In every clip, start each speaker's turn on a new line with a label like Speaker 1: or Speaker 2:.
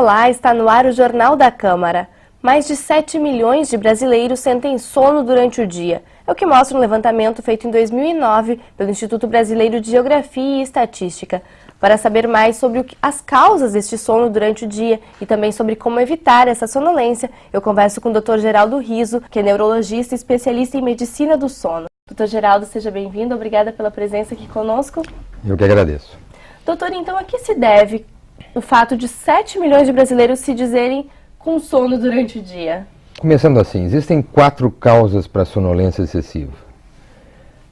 Speaker 1: Olá, está no ar o Jornal da Câmara. Mais de 7 milhões de brasileiros sentem sono durante o dia. É o que mostra um levantamento feito em 2009 pelo Instituto Brasileiro de Geografia e Estatística. Para saber mais sobre as causas deste sono durante o dia e também sobre como evitar essa sonolência, eu converso com o Dr. Geraldo Riso, que é neurologista e especialista em medicina do sono. Dr. Geraldo, seja bem-vindo. Obrigada pela presença aqui conosco.
Speaker 2: Eu que agradeço.
Speaker 1: Doutor, então a que se deve o fato de 7 milhões de brasileiros se dizerem com sono durante o dia?
Speaker 2: Começando assim, existem 4 causas para a sonolência excessiva.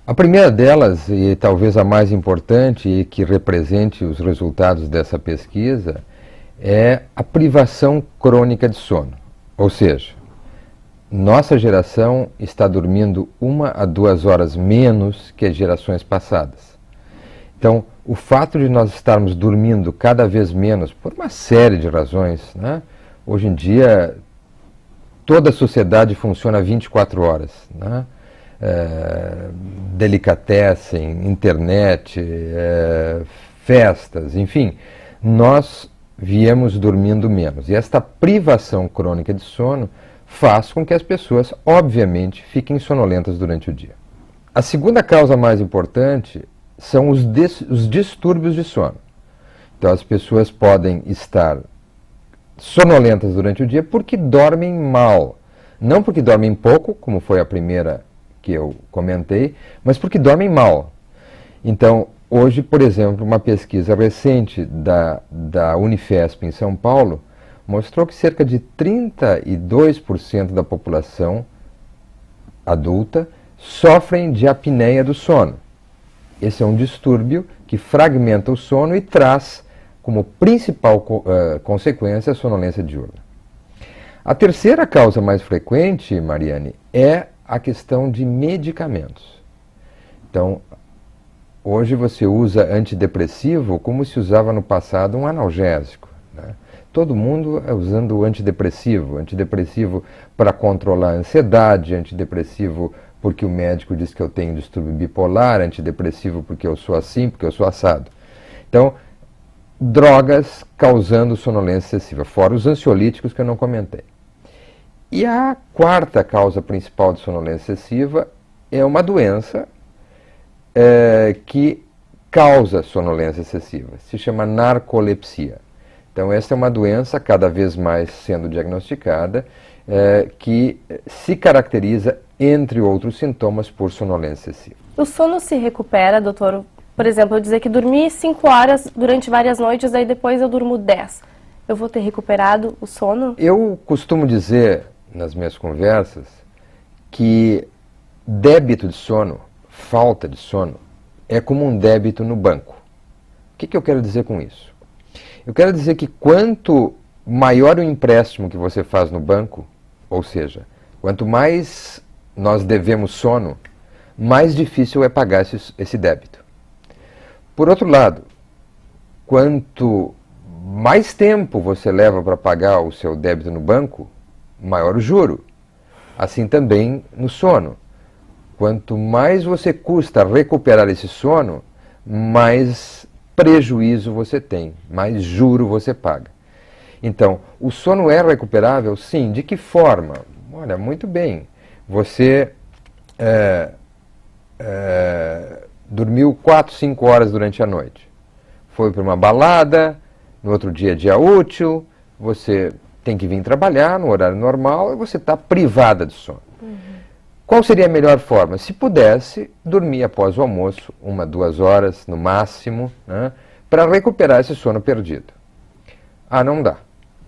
Speaker 2: A primeira delas, e talvez a mais importante e que represente os resultados dessa pesquisa, é a privação crônica de sono. Ou seja, nossa geração está dormindo 1 a 2 horas menos que as gerações passadas. Então, o fato de nós estarmos dormindo cada vez menos, por uma série de razões, né? Hoje em dia, toda a sociedade funciona 24 horas, né? Delicatessen, internet, festas, enfim, nós viemos dormindo menos. E esta privação crônica de sono faz com que as pessoas, obviamente, fiquem sonolentas durante o dia. A segunda causa mais importante são os distúrbios de sono. Então as pessoas podem estar sonolentas durante o dia porque dormem mal. Não porque dormem pouco, como foi a primeira que eu comentei, mas porque dormem mal. Então, hoje, por exemplo, uma pesquisa recente da Unifesp em São Paulo mostrou que cerca de 32% da população adulta sofrem de apneia do sono. Esse é um distúrbio que fragmenta o sono e traz como principal consequência a sonolência diurna. A terceira causa mais frequente, Mariane, é a questão de medicamentos. Então, hoje você usa antidepressivo como se usava no passado um analgésico, né? Todo mundo é usando antidepressivo para controlar a ansiedade, antidepressivo porque o médico diz que eu tenho distúrbio bipolar, antidepressivo porque eu sou assim, porque eu sou assado. Então, drogas causando sonolência excessiva, fora os ansiolíticos que eu não comentei. E a quarta causa principal de sonolência excessiva é uma doença que causa sonolência excessiva, se chama narcolepsia. Então essa é uma doença cada vez mais sendo diagnosticada, que se caracteriza, entre outros sintomas, por sonolência excessiva.
Speaker 1: O sono se recupera, doutor? Por exemplo, eu dizer que dormi 5 horas durante várias noites, aí depois eu durmo 10. Eu vou ter recuperado o sono?
Speaker 2: Eu costumo dizer nas minhas conversas que débito de sono, falta de sono, é como um débito no banco. O que eu quero dizer com isso? Eu quero dizer que quanto maior o empréstimo que você faz no banco, ou seja, quanto mais nós devemos sono, mais difícil é pagar esse débito. Por outro lado, quanto mais tempo você leva para pagar o seu débito no banco, maior o juro. Assim também no sono. Quanto mais você custa recuperar esse sono, mais prejuízo você tem, mais juro você paga. Então, o sono é recuperável? Sim. De que forma? Olha, muito bem. Você dormiu 4, 5 horas durante a noite. Foi para uma balada, no outro dia é dia útil, você tem que vir trabalhar no horário normal e você está privada de sono. Qual seria a melhor forma? Se pudesse, dormir após o almoço, 1, 2 horas no máximo, né, para recuperar esse sono perdido. Ah, não dá.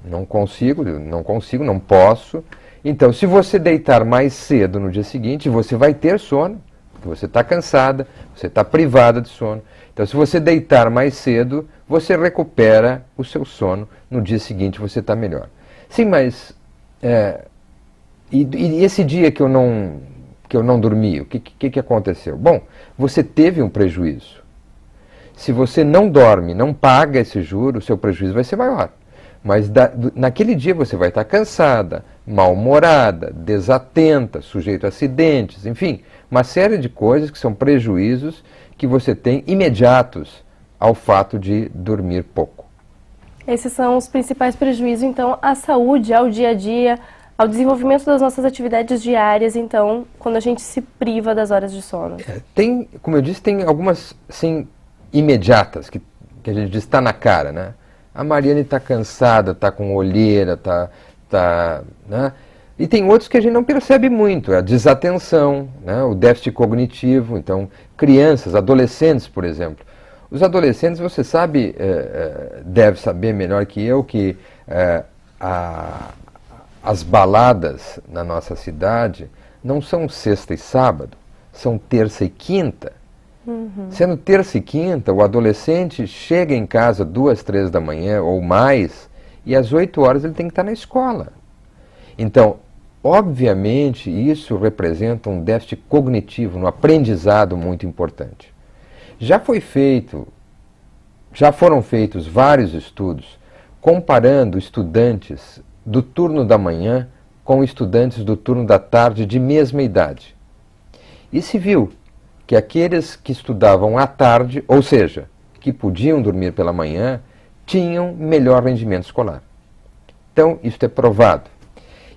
Speaker 2: Não consigo, não posso. Então, se você deitar mais cedo no dia seguinte, você vai ter sono, porque você está cansada, você está privada de sono. Então, se você deitar mais cedo, você recupera o seu sono, no dia seguinte você está melhor. Sim, mas e esse dia que eu não dormi, o que aconteceu? Bom, você teve um prejuízo. Se você não dorme, não paga esse juro, o seu prejuízo vai ser maior. Mas naquele dia você vai estar cansada, mal-humorada, desatenta, sujeito a acidentes, enfim, uma série de coisas que são prejuízos que você tem imediatos ao fato de dormir pouco.
Speaker 1: Esses são os principais prejuízos, então, à saúde, ao dia a dia, ao desenvolvimento das nossas atividades diárias, então, quando a gente se priva das horas de sono.
Speaker 2: Tem, como eu disse, tem algumas, sim, imediatas, que a gente diz, está na cara, né? A Mariane está cansada, está com olheira, né? E tem outros que a gente não percebe muito, a desatenção, né? O déficit cognitivo, então, crianças, adolescentes, por exemplo. Os adolescentes, você sabe, deve saber melhor que eu, que as baladas na nossa cidade não são sexta e sábado, são terça e quinta. Sendo terça e quinta, o adolescente chega em casa 2, 3 da manhã ou mais, e às 8 horas ele tem que estar na escola. Então, obviamente, isso representa um déficit cognitivo, um aprendizado muito importante. Já foram feitos vários estudos comparando estudantes do turno da manhã com estudantes do turno da tarde de mesma idade. E se viu que aqueles que estudavam à tarde, ou seja, que podiam dormir pela manhã, tinham melhor rendimento escolar. Então, isso é provado.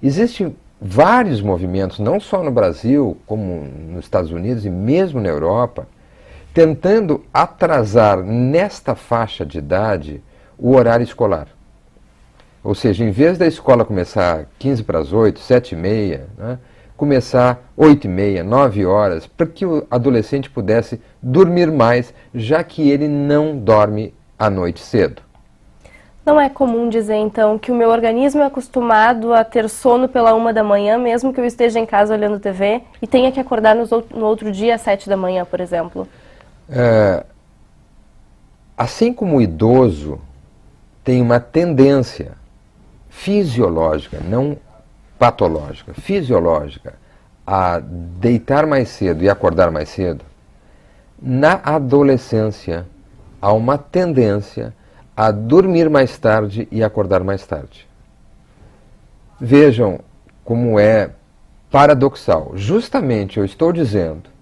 Speaker 2: Existem vários movimentos, não só no Brasil, como nos Estados Unidos e mesmo na Europa, tentando atrasar nesta faixa de idade o horário escolar. Ou seja, em vez da escola começar 15 para as 8, 7h30, né, começar 8h30, 9 horas, para que o adolescente pudesse dormir mais, já que ele não dorme à noite cedo.
Speaker 1: Não é comum dizer, então, que o meu organismo é acostumado a ter sono pela 1 da manhã, mesmo que eu esteja em casa olhando TV, e tenha que acordar no outro dia às 7 da manhã, por exemplo?
Speaker 2: Assim como o idoso tem uma tendência fisiológica, não patológica, fisiológica, a deitar mais cedo e acordar mais cedo, na adolescência há uma tendência a dormir mais tarde e acordar mais tarde. Vejam como é paradoxal. Justamente eu estou dizendo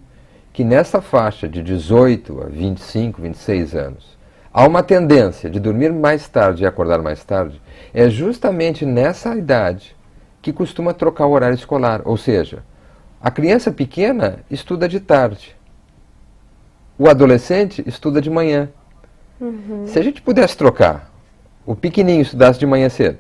Speaker 2: que nessa faixa de 18 a 25, 26 anos, há uma tendência de dormir mais tarde e acordar mais tarde, é justamente nessa idade que costuma trocar o horário escolar. Ou seja, a criança pequena estuda de tarde, o adolescente estuda de manhã. Se a gente pudesse trocar, o pequenininho estudasse de manhã cedo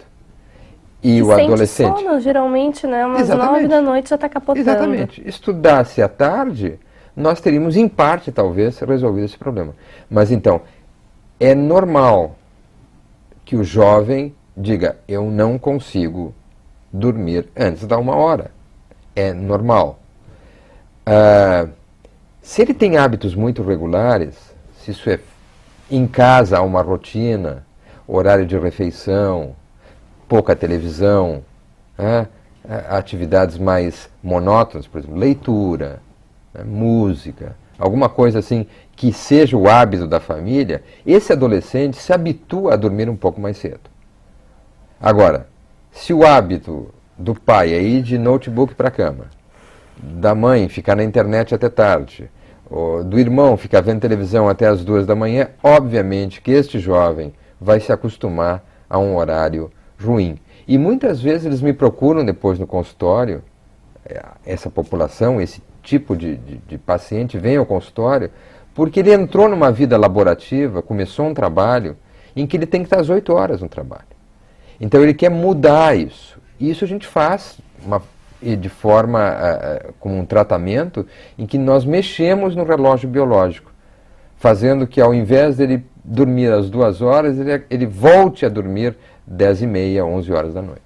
Speaker 2: e o adolescente...
Speaker 1: sono, geralmente, né? Umas 9 da noite já está capotando.
Speaker 2: Exatamente. Estudasse à tarde, nós teríamos, em parte, talvez, resolvido esse problema. Mas, então, é normal que o jovem diga, eu não consigo dormir antes da 1 hora. É normal. Se ele tem hábitos muito regulares, se isso é em casa, há uma rotina, horário de refeição, pouca televisão, atividades mais monótonas, por exemplo, leitura, música, alguma coisa assim que seja o hábito da família, esse adolescente se habitua a dormir um pouco mais cedo. Agora, se o hábito do pai é ir de notebook para a cama, da mãe ficar na internet até tarde, ou do irmão ficar vendo televisão até as 2 da manhã, obviamente que este jovem vai se acostumar a um horário ruim. E muitas vezes eles me procuram depois no consultório, essa população, esse tipo de paciente vem ao consultório, porque ele entrou numa vida laborativa, começou um trabalho em que ele tem que estar às 8 horas no trabalho. Então ele quer mudar isso. E isso a gente faz de forma, com um tratamento em que nós mexemos no relógio biológico, fazendo que ao invés dele dormir às 2 horas, ele volte a dormir 10h30, 11 horas da noite.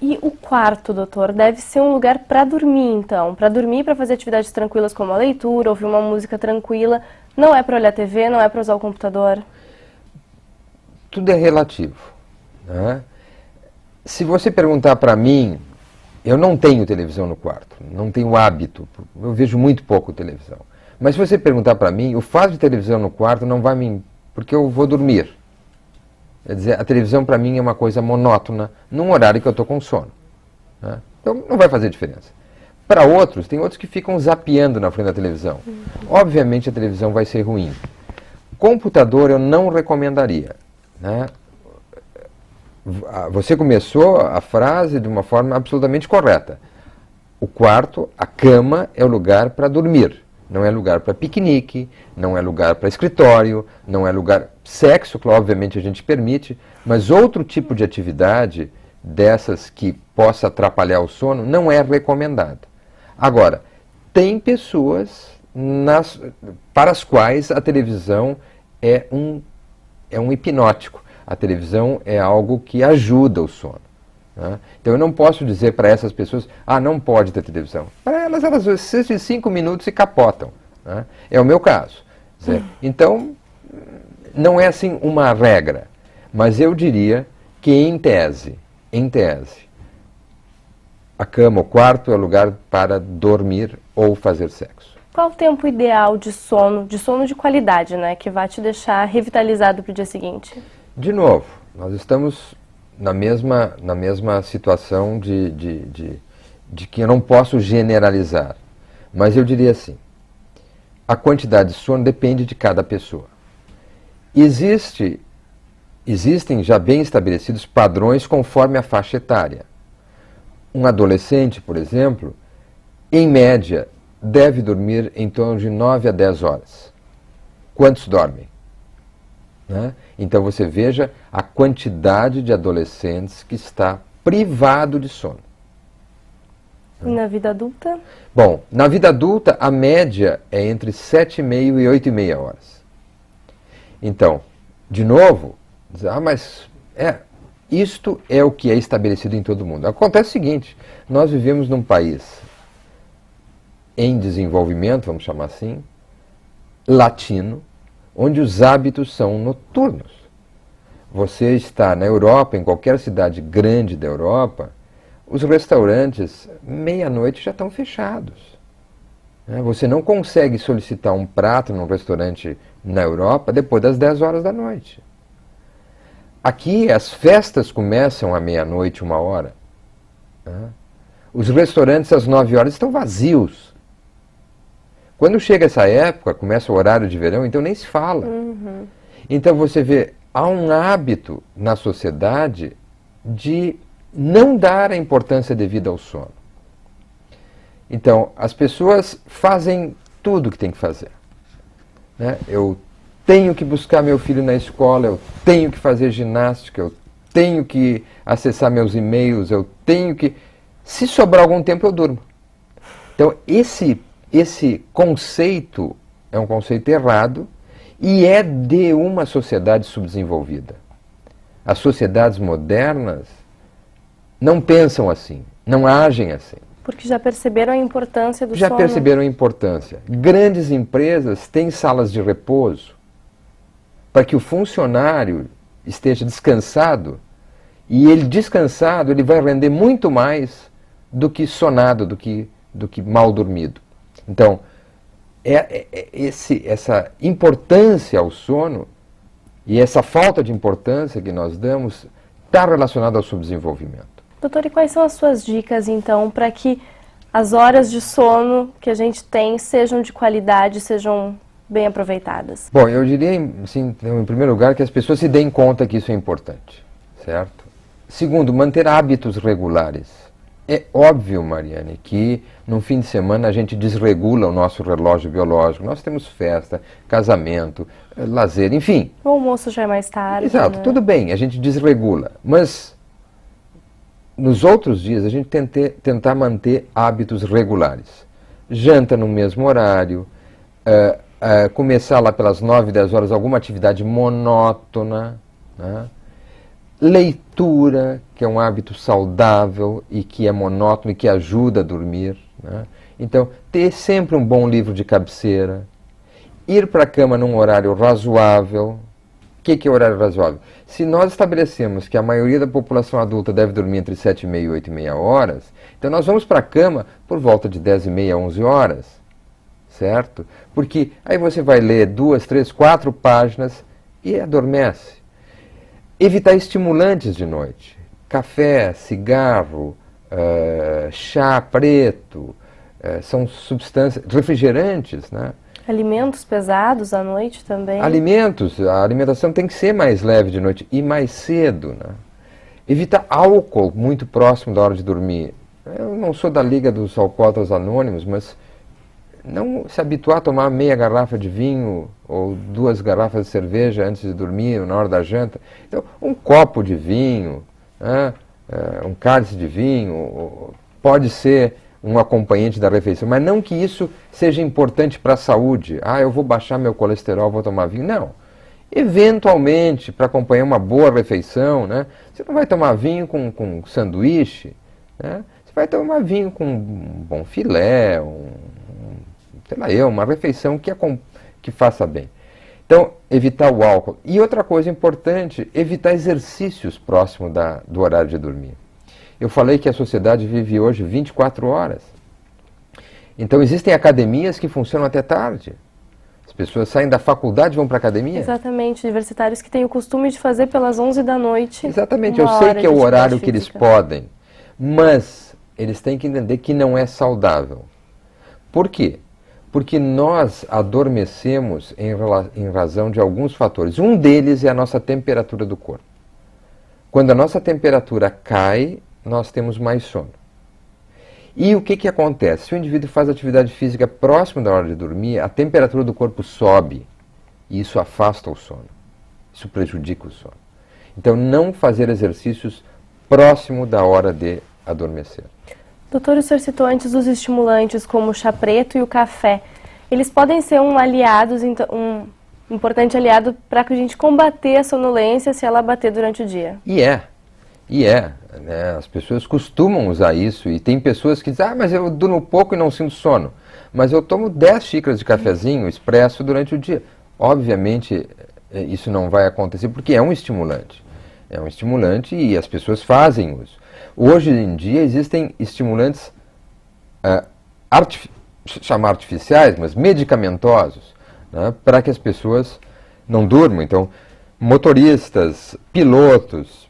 Speaker 1: E o quarto, doutor, deve ser um lugar para dormir, então? Para dormir, para fazer atividades tranquilas como a leitura, ouvir uma música tranquila. Não é para olhar TV, não é para usar o computador?
Speaker 2: Tudo é relativo, né? Se você perguntar para mim, eu não tenho televisão no quarto, não tenho hábito, eu vejo muito pouco televisão. Mas se você perguntar para mim, o fato de televisão no quarto não vai me... porque eu vou dormir. Quer dizer, a televisão para mim é uma coisa monótona, num horário que eu estou com sono, né? Então não vai fazer diferença. Para outros, tem outros que ficam zapeando na frente da televisão. Obviamente a televisão vai ser ruim. Computador eu não recomendaria, né? Você começou a frase de uma forma absolutamente correta. O quarto, a cama, é o lugar para dormir. Não é lugar para piquenique, não é lugar para escritório, não é lugar... Sexo, que obviamente a gente permite, mas outro tipo de atividade dessas que possa atrapalhar o sono não é recomendada. Agora, tem pessoas para as quais a televisão é um hipnótico. A televisão é algo que ajuda o sono. Né? Então eu não posso dizer para essas pessoas, não pode ter televisão. Para elas assistem 5 minutos e capotam. Né? É o meu caso. Então, não é assim uma regra, mas eu diria que em tese, a cama, o quarto é o lugar para dormir ou fazer sexo.
Speaker 1: Qual o tempo ideal de sono de qualidade, né, que vai te deixar revitalizado para o dia seguinte?
Speaker 2: De novo, nós estamos na mesma situação de que eu não posso generalizar, mas eu diria assim, a quantidade de sono depende de cada pessoa. Existem já bem estabelecidos padrões conforme a faixa etária. Um adolescente, por exemplo, em média, deve dormir em torno de 9 a 10 horas. Quantos dormem? Né? Então você veja a quantidade de adolescentes que está privado de sono.
Speaker 1: E na vida adulta?
Speaker 2: Bom, na vida adulta a média é entre 7,5 e 8,5 horas. Então, de novo, mas isto é o que é estabelecido em todo mundo. Acontece o seguinte, nós vivemos num país em desenvolvimento, vamos chamar assim, latino, onde os hábitos são noturnos. Você está na Europa, em qualquer cidade grande da Europa, os restaurantes, meia-noite, já estão fechados. Você não consegue solicitar um prato num restaurante na Europa depois das 10 horas da noite. Aqui as festas começam à meia-noite, 1 hora. Os restaurantes às 9 horas estão vazios. Quando chega essa época, começa o horário de verão, então nem se fala. Então você vê, há um hábito na sociedade de não dar a importância devida ao sono. Então, as pessoas fazem tudo o que tem que fazer. Eu tenho que buscar meu filho na escola, eu tenho que fazer ginástica, eu tenho que acessar meus e-mails, eu tenho que... Se sobrar algum tempo, eu durmo. Então, esse conceito é um conceito errado e é de uma sociedade subdesenvolvida. As sociedades modernas não pensam assim, não agem assim.
Speaker 1: Porque já perceberam a importância do sono.
Speaker 2: Já perceberam a importância. Grandes empresas têm salas de repouso para que o funcionário esteja descansado e ele descansado ele vai render muito mais do que sonado, do que mal dormido. Então, essa importância ao sono e essa falta de importância que nós damos está relacionada ao subdesenvolvimento.
Speaker 1: Doutor, e quais são as suas dicas, então, para que as horas de sono que a gente tem sejam de qualidade, sejam bem aproveitadas?
Speaker 2: Bom, eu diria, assim, em primeiro lugar, que as pessoas se deem conta que isso é importante, certo? Segundo, manter hábitos regulares. É óbvio, Mariane, que no fim de semana a gente desregula o nosso relógio biológico. Nós temos festa, casamento, lazer, enfim.
Speaker 1: O almoço já é mais tarde.
Speaker 2: Exato,
Speaker 1: né?
Speaker 2: Tudo bem, a gente desregula. Mas nos outros dias a gente tentar manter hábitos regulares. Janta no mesmo horário, começar lá pelas 9, 10 horas alguma atividade monótona, né? Leitura, que é um hábito saudável e que é monótono e que ajuda a dormir, né? Então, ter sempre um bom livro de cabeceira, ir para a cama num horário razoável. O que é horário razoável? Se nós estabelecemos que a maioria da população adulta deve dormir entre 7,5 e 8,5 horas, então nós vamos para a cama por volta de 10,5 a 11 horas, certo? Porque aí você vai ler 2, 3, 4 páginas e adormece. Evitar estimulantes de noite. Café, cigarro, chá preto, são substâncias, refrigerantes, né?
Speaker 1: Alimentos pesados à noite também.
Speaker 2: Alimentos, a alimentação tem que ser mais leve de noite e mais cedo, né? Evitar álcool muito próximo da hora de dormir. Eu não sou da Liga dos Alcoólatras Anônimos, mas não se habituar a tomar meia garrafa de vinho ou 2 garrafas de cerveja antes de dormir, na hora da janta. Então, um copo de vinho, né, um cálice de vinho, pode ser um acompanhante da refeição, mas não que isso seja importante para a saúde. Ah, eu vou baixar meu colesterol, vou tomar vinho. Não. Eventualmente, para acompanhar uma boa refeição, né, você não vai tomar vinho com sanduíche, né, você vai tomar vinho com um bom filé, uma refeição que faça bem. Então, evitar o álcool. E outra coisa importante, evitar exercícios próximo do horário de dormir. Eu falei que a sociedade vive hoje 24 horas. Então, existem academias que funcionam até tarde. As pessoas saem da faculdade e vão para a academia.
Speaker 1: Exatamente, universitários que têm o costume de fazer pelas 11 da noite.
Speaker 2: Exatamente, eu sei que é o horário que eles podem, mas eles têm que entender que não é saudável. Por quê? Porque nós adormecemos em razão de alguns fatores. Um deles é a nossa temperatura do corpo. Quando a nossa temperatura cai, nós temos mais sono. E o que acontece? Se o indivíduo faz atividade física próximo da hora de dormir, a temperatura do corpo sobe e isso afasta o sono. Isso prejudica o sono. Então, não fazer exercícios próximo da hora de adormecer.
Speaker 1: Doutor, o senhor citou antes os estimulantes como o chá preto e o café. Eles podem ser um importante aliado para que a gente combater a sonolência se ela bater durante o dia.
Speaker 2: Né? As pessoas costumam usar isso e tem pessoas que dizem, mas eu durmo pouco e não sinto sono. Mas eu tomo 10 xícaras de cafezinho expresso durante o dia. Obviamente, isso não vai acontecer porque é um estimulante. É um estimulante e as pessoas fazem uso. Hoje em dia existem estimulantes, chamar artificiais, mas medicamentosos, né, para que as pessoas não durmam. Então, motoristas, pilotos,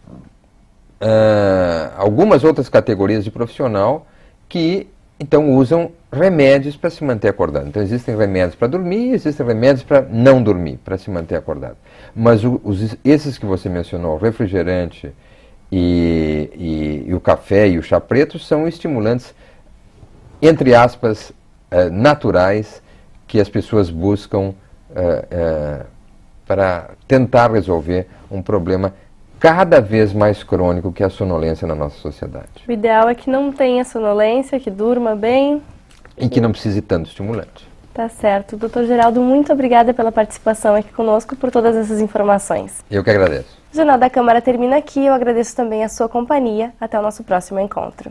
Speaker 2: algumas outras categorias de profissional que então usam remédios para se manter acordado. Então existem remédios para dormir, existem remédios para não dormir, para se manter acordado. Mas esses que você mencionou, o refrigerante e o café e o chá preto, são estimulantes, entre aspas, naturais, que as pessoas buscam para tentar resolver um problema cada vez mais crônico que é a sonolência na nossa sociedade.
Speaker 1: O ideal é que não tenha sonolência, que durma bem.
Speaker 2: E que não precise tanto estimulante.
Speaker 1: Tá certo. Doutor Geraldo, muito obrigada pela participação aqui conosco, por todas essas informações.
Speaker 2: Eu que agradeço.
Speaker 1: O Jornal da Câmara termina aqui. Eu agradeço também a sua companhia. Até o nosso próximo encontro.